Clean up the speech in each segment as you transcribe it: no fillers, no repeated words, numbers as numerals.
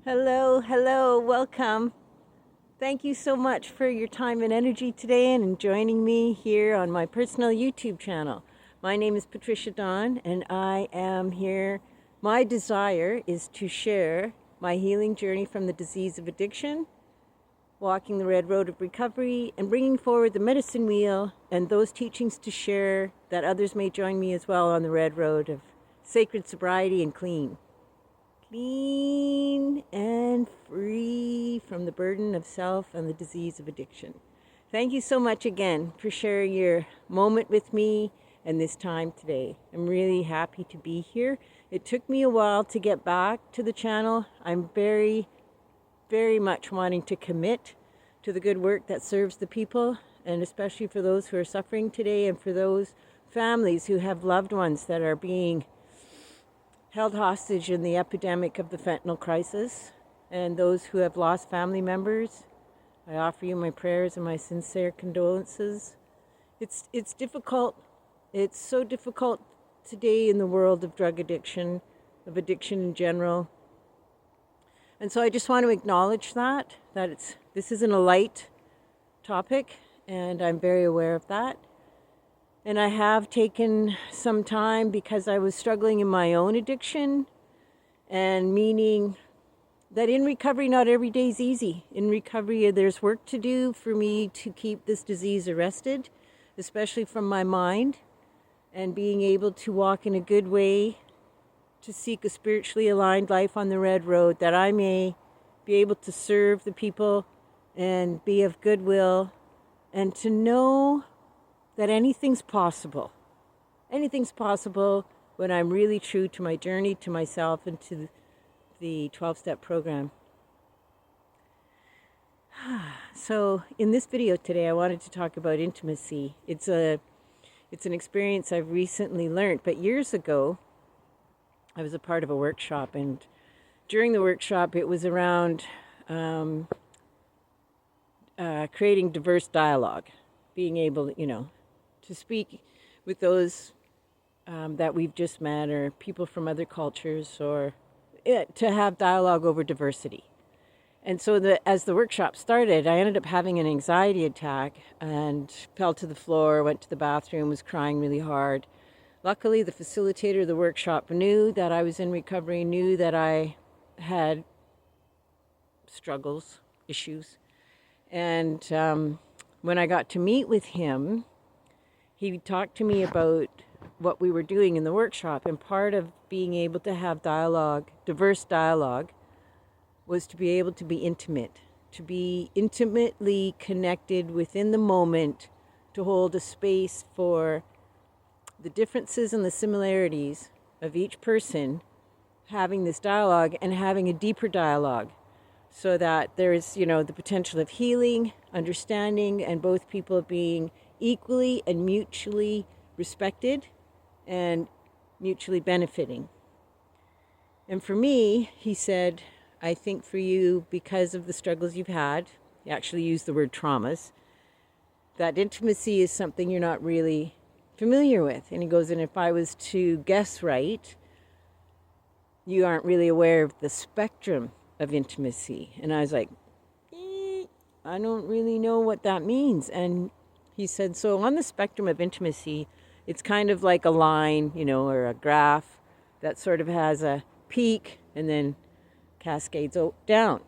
Hello, hello, welcome. Thank you so much for your time and energy today and joining me here on my personal YouTube channel. My name is Patricia Dawn and I am here. My desire is to share my healing journey from the disease of addiction, walking the red road of recovery, and bringing forward the medicine wheel and those teachings to share that others may join me as well on the red road of sacred sobriety and clean and free from the burden of self and the disease of addiction. Thank you so much again for sharing your moment with me and this time today. I'm really happy to be here. It took me a while to get back to the channel. I'm very much wanting to commit to the good work that serves the people, and especially for those who are suffering today and for those families who have loved ones that are being held hostage in the epidemic of the fentanyl crisis, and those who have lost family members. I offer you my prayers and my sincere condolences. It's difficult. It's so difficult today in the world of drug addiction, of addiction in general. And so I just want to acknowledge that this isn't a light topic, and I'm very aware of that. And I have taken some time because I was struggling in my own addiction, and meaning that in recovery, not every day is easy. In recovery, there's work to do for me to keep this disease arrested, especially from my mind, and being able to walk in a good way, to seek a spiritually aligned life on the red road, that I may be able to serve the people and be of goodwill, and to know that anything's possible. Anything's possible when I'm really true to my journey, to myself, and to the 12-step program. So in this video today, I wanted to talk about intimacy. It's an experience I've recently learned, but years ago, I was a part of a workshop, and during the workshop, it was around creating diverse dialogue, being able, to speak with those that we've just met, or people from other cultures, or to have dialogue over diversity. And so as the workshop started, I ended up having an anxiety attack and fell to the floor, went to the bathroom, was crying really hard. Luckily, the facilitator of the workshop knew that I was in recovery, knew that I had struggles, issues. And when I got to meet with him, he talked to me about what we were doing in the workshop, and part of being able to have dialogue, diverse dialogue, was to be able to be intimate, to be intimately connected within the moment, to hold a space for the differences and the similarities of each person, having this dialogue and having a deeper dialogue, so that there is, the potential of healing, understanding, and both people being equally and mutually respected and mutually benefiting. And for me, he said, I think for you, because of the struggles you've had, he actually used the word traumas, that intimacy is something you're not really familiar with. And he goes, and if I was to guess right, you aren't really aware of the spectrum of intimacy. And I was like, I don't really know what that means. And he said, so on the spectrum of intimacy, it's kind of like a line, or a graph that sort of has a peak and then cascades down.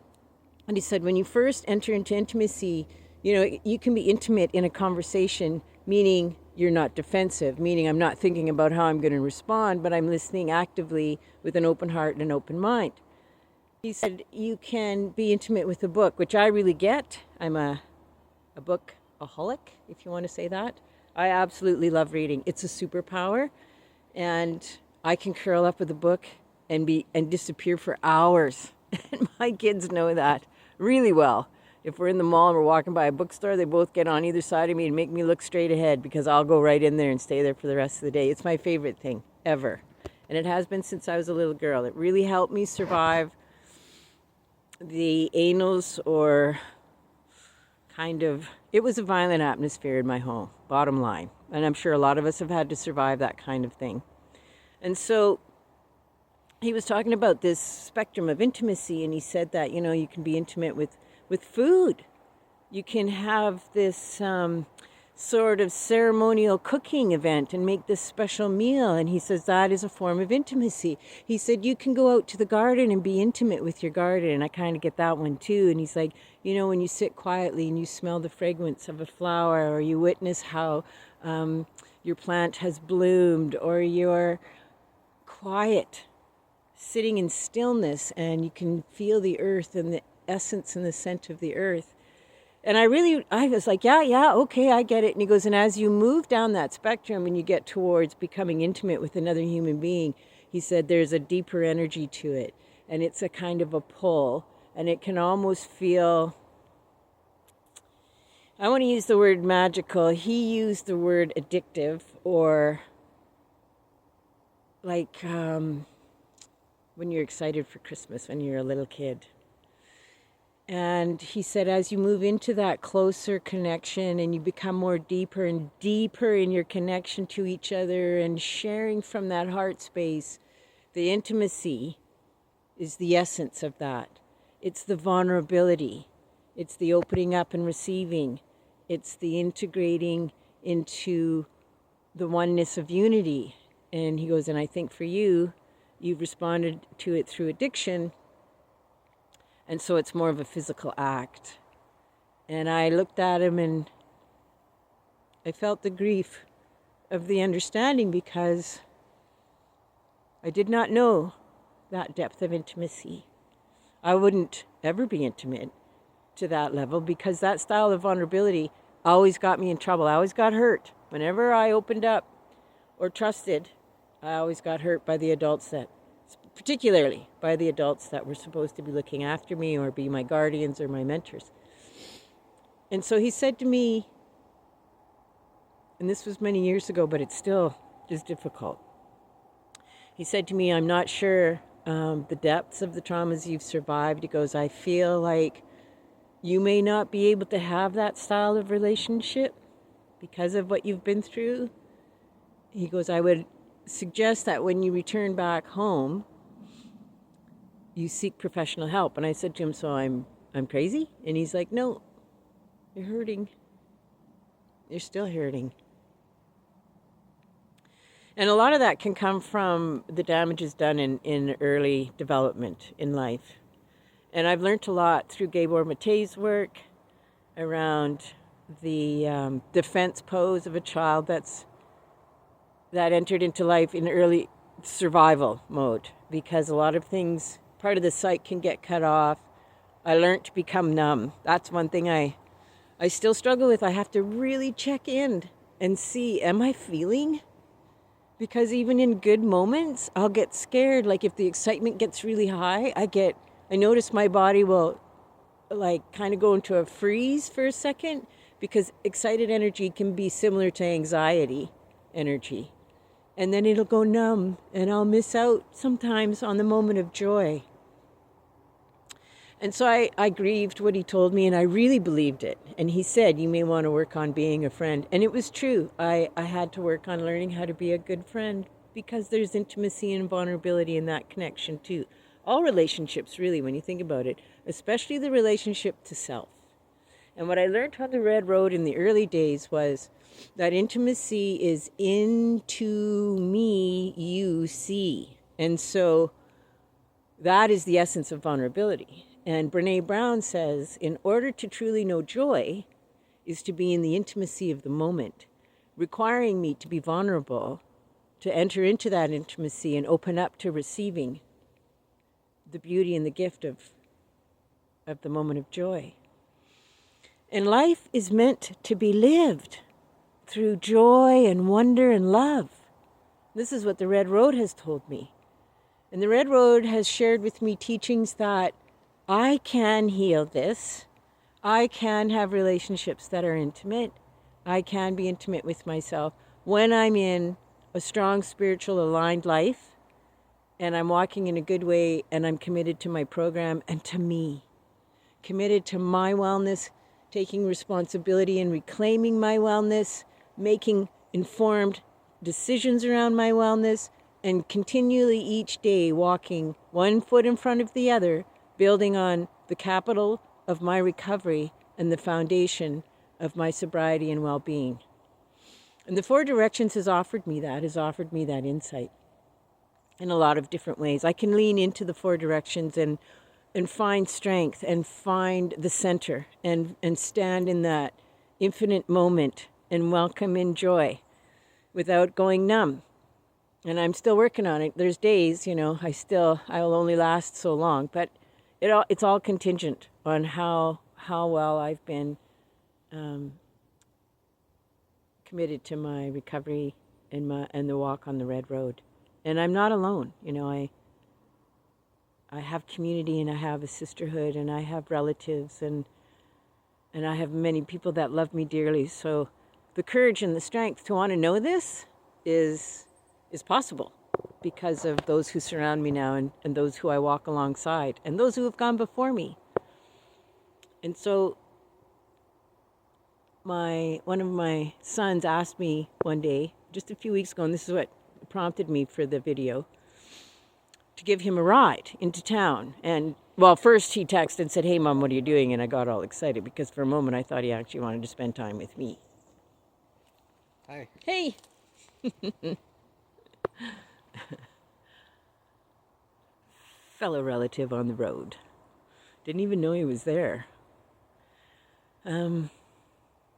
And he said, when you first enter into intimacy, you can be intimate in a conversation, meaning you're not defensive, meaning I'm not thinking about how I'm going to respond, but I'm listening actively with an open heart and an open mind. He said, you can be intimate with a book, which I really get. I'm a bookaholic, if you want to say that. I absolutely love reading. It's a superpower, and I can curl up with a book and disappear for hours. And my kids know that really well. If we're in the mall and we're walking by a bookstore, they both get on either side of me and make me look straight ahead, because I'll go right in there and stay there for the rest of the day. It's my favorite thing ever. And it has been since I was a little girl. It really helped me survive the annals, or it was a violent atmosphere in my home, bottom line. And I'm sure a lot of us have had to survive that kind of thing. And so he was talking about this spectrum of intimacy, and he said that, you know, you can be intimate with food. You can have this sort of ceremonial cooking event and make this special meal. And he says that is a form of intimacy. He said you can go out to the garden and be intimate with your garden. And I kind of get that one too. And he's like, you know, when you sit quietly and you smell the fragrance of a flower, or you witness how your plant has bloomed, or you're quiet, sitting in stillness, and you can feel the earth and the essence and the scent of the earth. And I was like, yeah, okay, I get it. And he goes, and as you move down that spectrum and you get towards becoming intimate with another human being, he said there's a deeper energy to it. And it's a kind of a pull. And it can almost feel, I want to use the word magical. He used the word addictive, or like when you're excited for Christmas when you're a little kid. And he said, as you move into that closer connection and you become more deeper and deeper in your connection to each other and sharing from that heart space, the intimacy is the essence of that. It's the vulnerability. It's the opening up and receiving. It's the integrating into the oneness of unity. And he goes, and I think for you, you've responded to it through addiction. And so it's more of a physical act. And I looked at him and I felt the grief of the understanding, because I did not know that depth of intimacy. I wouldn't ever be intimate to that level, because that style of vulnerability always got me in trouble. I always got hurt. Whenever I opened up or trusted, I always got hurt by the adults particularly by the adults that were supposed to be looking after me or be my guardians or my mentors. And so he said to me, and this was many years ago, but it still is difficult. He said to me, I'm not sure the depths of the traumas you've survived. He goes, I feel like you may not be able to have that style of relationship because of what you've been through. He goes, I would suggest that when you return back home, you seek professional help. And I said to him, so I'm crazy? And he's like, no, you're hurting. You're still hurting. And a lot of that can come from the damages done in early development in life. And I've learned a lot through Gabor Mate's work around the defense pose of a child that entered into life in early survival mode, because a lot of things, part of the psyche can get cut off. I learned to become numb. That's one thing I still struggle with. I have to really check in and see, am I feeling? Because even in good moments, I'll get scared. Like if the excitement gets really high, I notice my body will like kind of go into a freeze for a second, because excited energy can be similar to anxiety energy. And then it'll go numb, and I'll miss out sometimes on the moment of joy. And so I grieved what he told me, and I really believed it. And he said, you may want to work on being a friend. And it was true. I had to work on learning how to be a good friend, because there's intimacy and vulnerability in that connection too. All relationships, really, when you think about it, especially the relationship to self. And what I learned on the Red Road in the early days was that intimacy is into me, you see. And so that is the essence of vulnerability. And Brené Brown says, in order to truly know joy is to be in the intimacy of the moment, requiring me to be vulnerable, to enter into that intimacy and open up to receiving the beauty and the gift of the moment of joy. And life is meant to be lived through joy and wonder and love. This is what the Red Road has told me. And the Red Road has shared with me teachings that I can heal this. I can have relationships that are intimate. I can be intimate with myself when I'm in a strong spiritual aligned life and I'm walking in a good way and I'm committed to my program and to me. Committed to my wellness, taking responsibility and reclaiming my wellness, making informed decisions around my wellness, and continually each day walking one foot in front of the other, building on the capital of my recovery and the foundation of my sobriety and well-being. And the Four Directions has offered me that insight in a lot of different ways. I can lean into the Four Directions and find strength and find the center and stand in that infinite moment and welcome in joy without going numb. And I'm still working on it. There's days, I'll only last so long, but it's all contingent on how well I've been committed to my recovery and the walk on the red road. And I'm not alone. I have community, and I have a sisterhood, and I have relatives, and I have many people that love me dearly. So the courage and the strength to want to know this is possible because of those who surround me now, and those who I walk alongside, and those who have gone before me. And so one of my sons asked me one day, just a few weeks ago, and this is what prompted me for the video, to give him a ride into town. And well, first he texted and said, "Hey Mom, what are you doing?" And I got all excited because for a moment I thought he actually wanted to spend time with me. Hi. Hey. Fellow relative on the road. Didn't even know he was there.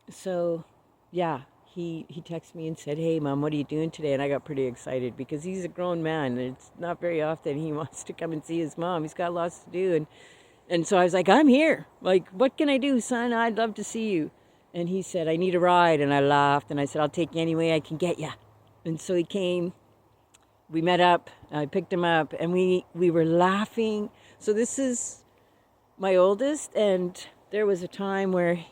So yeah, he texted me and said, "Hey Mom, what are you doing today?" And I got pretty excited because he's a grown man, and it's not very often he wants to come and see his mom. He's got lots to do, and so I was like, "I'm here. Like, what can I do, son? I'd love to see you." And he said, "I need a ride." And I laughed and I said, "I'll take you any way I can get you." And so he came. We met up. I picked him up, and we were laughing. So this is my oldest, and there was a time where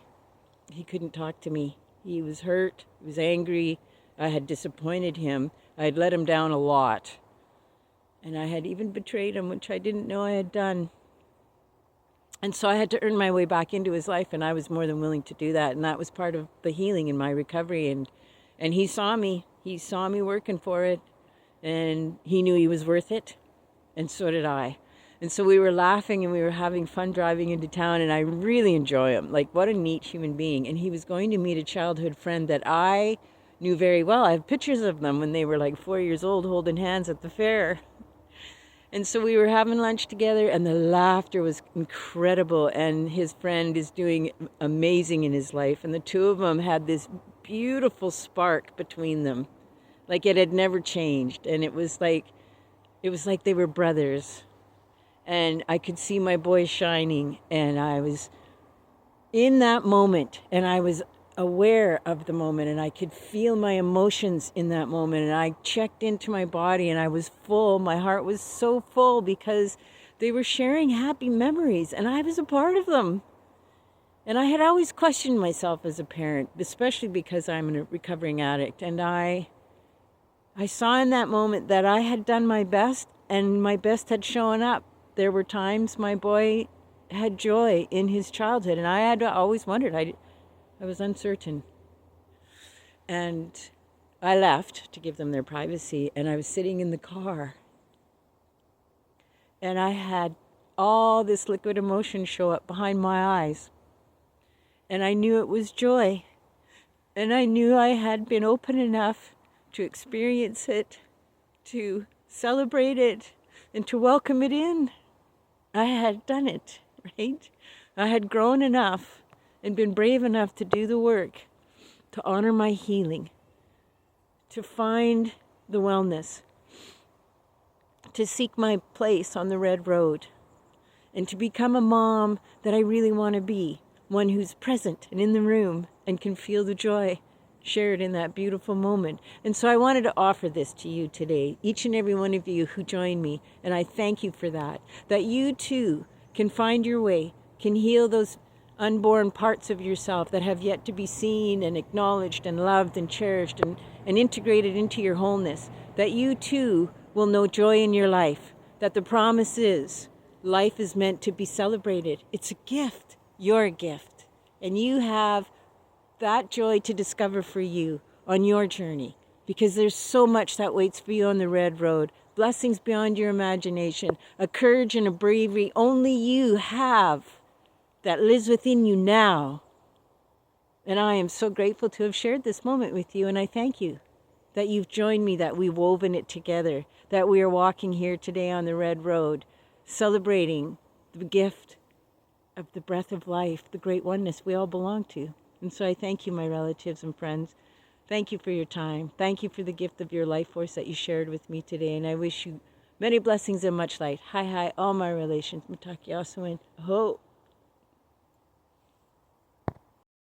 he couldn't talk to me. He was hurt. He was angry. I had disappointed him. I had let him down a lot. And I had even betrayed him, which I didn't know I had done. And so I had to earn my way back into his life, and I was more than willing to do that. And that was part of the healing in my recovery. And he saw me. He saw me working for it. And he knew he was worth it. And so did I. And so we were laughing and we were having fun driving into town, and I really enjoy him. Like, what a neat human being. And he was going to meet a childhood friend that I knew very well. I have pictures of them when they were like 4 years old holding hands at the fair. And so we were having lunch together, and the laughter was incredible. And his friend is doing amazing in his life. And the two of them had this beautiful spark between them. Like it had never changed. And it was like they were brothers. And I could see my boy shining, and I was in that moment, and I was aware of the moment, and I could feel my emotions in that moment, and I checked into my body, and I was full. My heart was so full because they were sharing happy memories, and I was a part of them. And I had always questioned myself as a parent, especially because I'm a recovering addict, and I saw in that moment that I had done my best, and my best had shown up. There were times my boy had joy in his childhood, and I had always wondered. I was uncertain. And I left to give them their privacy, and I was sitting in the car. And I had all this liquid emotion show up behind my eyes. And I knew it was joy. And I knew I had been open enough to experience it, to celebrate it, and to welcome it in. I had done it, right? I had grown enough and been brave enough to do the work, to honor my healing, to find the wellness, to seek my place on the red road, and to become a mom that I really want to be, one who's present and in the room and can feel the joy shared in that beautiful moment. And so I wanted to offer this to you today, each and every one of you who joined me, and I thank you for that you too can find your way, can heal those unborn parts of yourself that have yet to be seen and acknowledged and loved and cherished and integrated into your wholeness, that you too will know joy in your life, that the promise is life is meant to be celebrated. It's a gift. You're a gift. And you have that joy to discover for you on your journey because there's so much that waits for you on the red road. Blessings beyond your imagination, a courage and a bravery only you have that lives within you now. And I am so grateful to have shared this moment with you, and I thank you that you've joined me, that we've woven it together, that we are walking here today on the red road, celebrating the gift of the breath of life, the great oneness we all belong to. And so I thank you, my relatives and friends. Thank you for your time. Thank you for the gift of your life force that you shared with me today. And I wish you many blessings and much light. Hi, hi, all my relations. Mataki Aswin. Ho.